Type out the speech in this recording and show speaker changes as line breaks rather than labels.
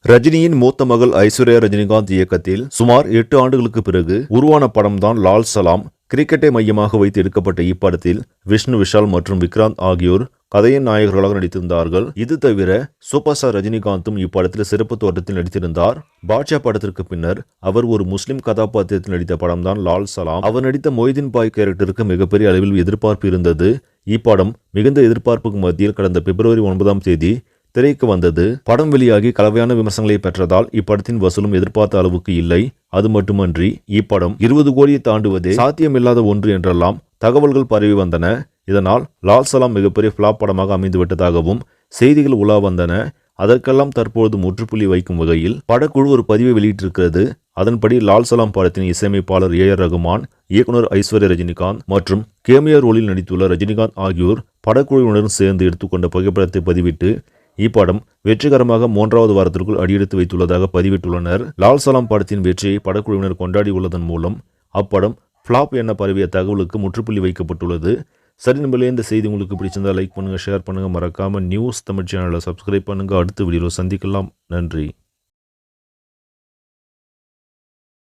ரஜினியின் மூத்த மகள் ஐஸ்வர்யா ரஜினிகாந்த் இயக்கத்தில் சுமார் 8 ஆண்டுகளுக்கு பிறகு உருவான படம்தான் லால் சலாம். கிரிக்கெட்டை மையமாக வைத்து எடுக்கப்பட்ட இப்படத்தில் விஷ்ணு விஷால் மற்றும் விக்ராந்த் ஆகியோர் கதையின் நாயகர்களாக நடித்திருந்தார்கள். இது தவிர சூப்பர் ஸ்டார் ரஜினிகாந்தும் இப்படத்தில் சிறப்பு தோற்றத்தில் நடித்திருந்தார். பாட்ஷா படத்திற்கு பின்னர் அவர் ஒரு முஸ்லிம் கதாபாத்திரத்தில் நடித்த படம்தான் லால் சலாம். அவர் நடித்த மொய்தீன் பாய் கேரக்டருக்கு மிகப்பெரிய அளவில் எதிர்பார்ப்பு இருந்தது. இப்படம் மிகுந்த எதிர்பார்ப்புக்கு மத்தியில் கடந்த பிப்ரவரி 9ஆம் தேதி திரைக்கு வந்தது. படம் வெளியாகி கலவையான விமர்சனங்களை பெற்றதால் இப்படத்தின் வசூலும் எதிர்பார்த்த அளவுக்கு இல்லை. அது மட்டுமன்றி இப்படம் 20 கோடியை தாண்டுவதே சாத்தியமில்லாத ஒன்று என்றெல்லாம் தகவல்கள் பரவி வந்தன. இதனால் லால் சலாம் மிகப்பெரிய ஃபிளாப் படமாக அமைந்துவிட்டதாகவும் செய்திகள் உலா வந்தன. அதற்கெல்லாம் தற்பொழுது முற்றுப்புள்ளி வைக்கும் வகையில் படக்குழு ஒரு பதிவை வெளியிட்டிருக்கிறது. அதன்படி லால் சலாம் படத்தின் இசையமைப்பாளர் A.R. ரகுமான், இயக்குனர் ஐஸ்வர்யா ரஜினிகாந்த் மற்றும் கேமியோ ரோலில் நடித்துள்ள ரஜினிகாந்த் ஆகியோர் படக்குழுவினரும் சேர்ந்து எடுத்துக்கொண்ட புகைப்படத்தை பதிவிட்டு இப்படம் வெற்றிகரமாக 3வது வாரத்திற்குள் அடியெடுத்து வைத்துள்ளதாக பதிவிட்டுள்ளனர். லால் சலாம் படத்தின் வெற்றியை படக்குழுவினர் கொண்டாடியுள்ளதன் மூலம் அப்படம் ஃபிளாப் என பரவிய தகவலுக்கு முற்றுப்புள்ளி வைக்கப்பட்டுள்ளது. சரி நண்பர்களே, இந்த செய்தி உங்களுக்கு பிடிச்சிருந்தா லைக் பண்ணுங்க, ஷேர் பண்ணுங்க, மறக்காம நியூஸ் தமிழ் சேனலை சப்ஸ்கிரைப் பண்ணுங்க. அடுத்த வீடியோவில் சந்திக்கலாம். நன்றி.